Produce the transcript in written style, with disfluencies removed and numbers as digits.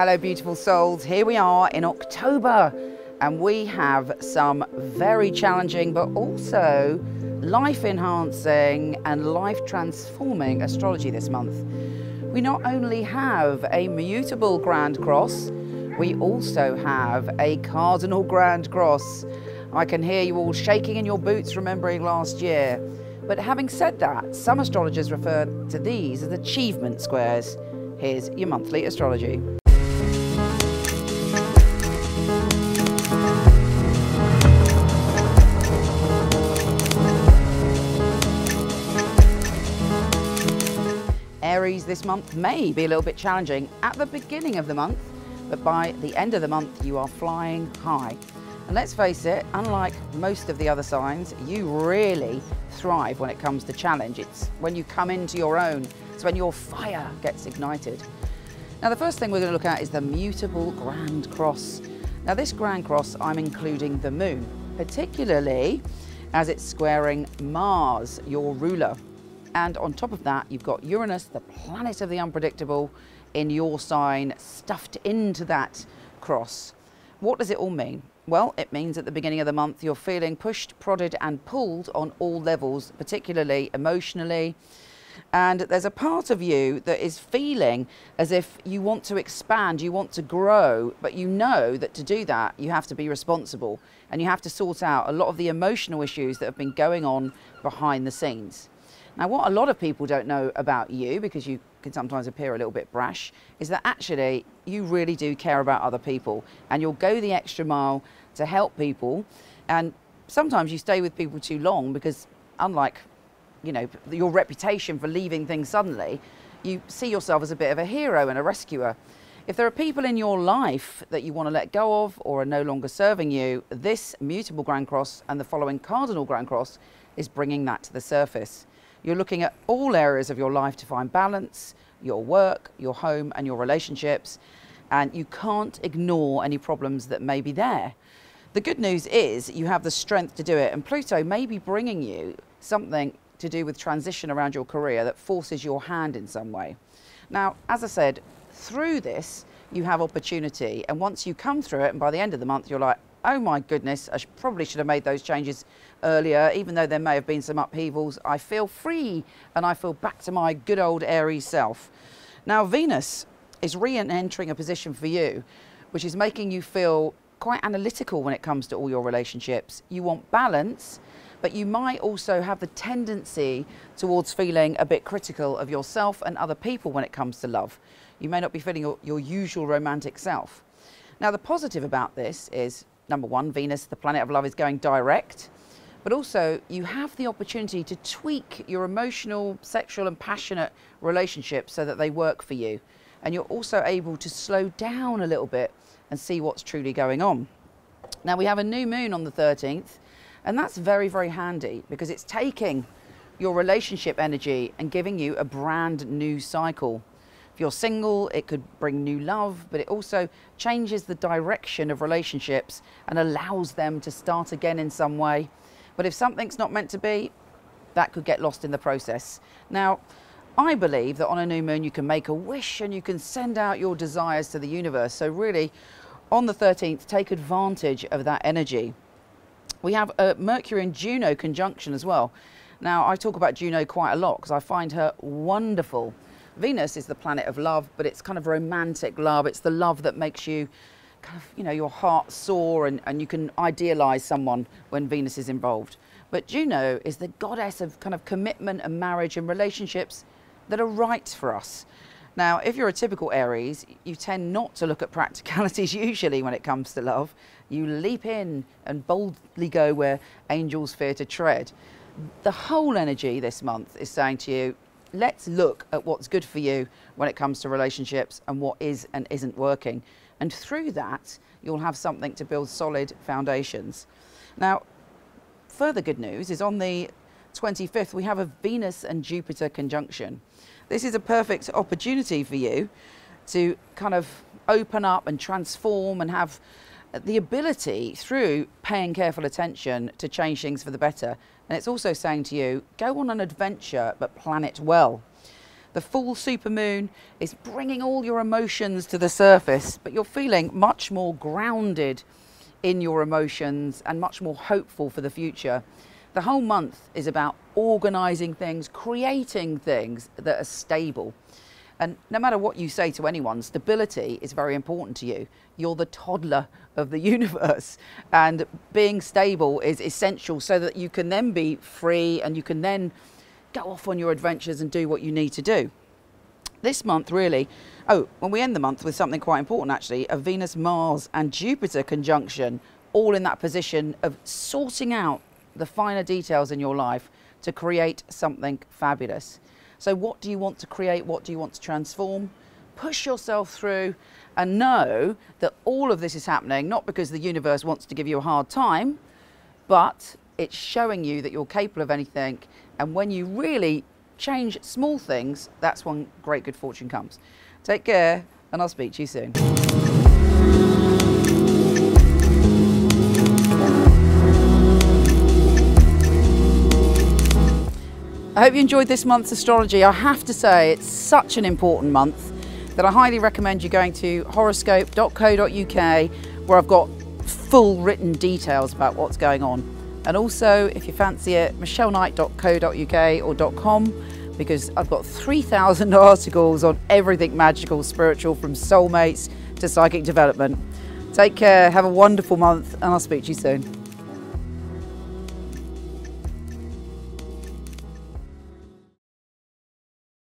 Hello beautiful souls, here we are in October and we have some very challenging but also life enhancing and life transforming astrology this month. We not only have a mutable Grand Cross, we also have a cardinal Grand Cross. I can hear you all shaking in your boots remembering last year. But having said that, some astrologers refer to these as achievement squares. Here's your monthly astrology. Aries this month may be a little bit challenging at the beginning of the month, but by the end of the month you are flying high. And let's face it, unlike most of the other signs, you really thrive when it comes to challenge. It's when you come into your own, it's when your fire gets ignited. Now the first thing we're going to look at is the mutable Grand Cross. Now this Grand Cross, I'm including the moon, particularly as it's squaring Mars, your ruler. And on top of that, you've got Uranus, the planet of the unpredictable, in your sign, stuffed into that cross. What does it all mean? Well, it means at the beginning of the month, you're feeling pushed, prodded and pulled on all levels, particularly emotionally. And there's a part of you that is feeling as if you want to expand, you want to grow, but you know that to do that, you have to be responsible and you have to sort out a lot of the emotional issues that have been going on behind the scenes. Now, what a lot of people don't know about you, because you can sometimes appear a little bit brash, is that actually you really do care about other people and you'll go the extra mile to help people. And sometimes you stay with people too long because, unlike, you know, your reputation for leaving things suddenly, you see yourself as a bit of a hero and a rescuer. If there are people in your life that you want to let go of or are no longer serving you, this mutable Grand Cross and the following cardinal Grand Cross is bringing that to the surface. You're looking at all areas of your life to find balance, your work, your home and your relationships, and you can't ignore any problems that may be there. The good news is you have the strength to do it, and Pluto may be bringing you something to do with transition around your career that forces your hand in some way. Now, as I said, through this you have opportunity, and once you come through it and by the end of the month you're like, oh my goodness, I probably should have made those changes earlier, even though there may have been some upheavals. I feel free and I feel back to my good old Aries self. Now Venus is re-entering a position for you, which is making you feel quite analytical when it comes to all your relationships. You want balance, but you might also have the tendency towards feeling a bit critical of yourself and other people when it comes to love. You may not be feeling your usual romantic self. Now the positive about this is, number one, Venus, the planet of love, is going direct, but also you have the opportunity to tweak your emotional, sexual and passionate relationships so that they work for you. And you're also able to slow down a little bit and see what's truly going on. Now we have a new moon on the 13th, and that's very, very handy because it's taking your relationship energy and giving you a brand new cycle. If you're single, it could bring new love, but it also changes the direction of relationships and allows them to start again in some way. But if something's not meant to be, that could get lost in the process. Now, I believe that on a new moon you can make a wish and you can send out your desires to the universe. So really, on the 13th, take advantage of that energy. We have a Mercury and Juno conjunction as well. Now, I talk about Juno quite a lot because I find her wonderful. Venus is the planet of love, but it's kind of romantic love. It's the love that makes you kind of, you know, your heart soar and you can idealize someone when Venus is involved. But Juno is the goddess of kind of commitment and marriage and relationships that are right for us. Now, if you're a typical Aries, you tend not to look at practicalities usually when it comes to love. You leap in and boldly go where angels fear to tread. The whole energy this month is saying to you, let's look at what's good for you when it comes to relationships and what is and isn't working. And through that, you'll have something to build solid foundations. Now, further good news is on the 25th, we have a Venus and Jupiter conjunction. This is a perfect opportunity for you to kind of open up and transform and have the ability through paying careful attention to change things for the better. And it's also saying to you, go on an adventure, but plan it well. The full supermoon is bringing all your emotions to the surface, but you're feeling much more grounded in your emotions and much more hopeful for the future. The whole month is about organising things, creating things that are stable. And no matter what you say to anyone, stability is very important to you. You're the toddler of the universe, and being stable is essential so that you can then be free and you can then go off on your adventures and do what you need to do. This month really, when we end the month with something quite important actually, a Venus, Mars and Jupiter conjunction, all in that position of sorting out the finer details in your life to create something fabulous. So what do you want to create? What do you want to transform? Push yourself through and know that all of this is happening not because the universe wants to give you a hard time, but it's showing you that you're capable of anything. And when you really change small things, that's when great good fortune comes. Take care, and I'll speak to you soon. I hope you enjoyed this month's astrology. I have to say it's such an important month that I highly recommend you going to horoscope.co.uk, where I've got full written details about what's going on. And also, if you fancy it, michelleknight.co.uk or .com, because I've got 3,000 articles on everything magical, spiritual, from soulmates to psychic development. Take care, have a wonderful month, and I'll speak to you soon.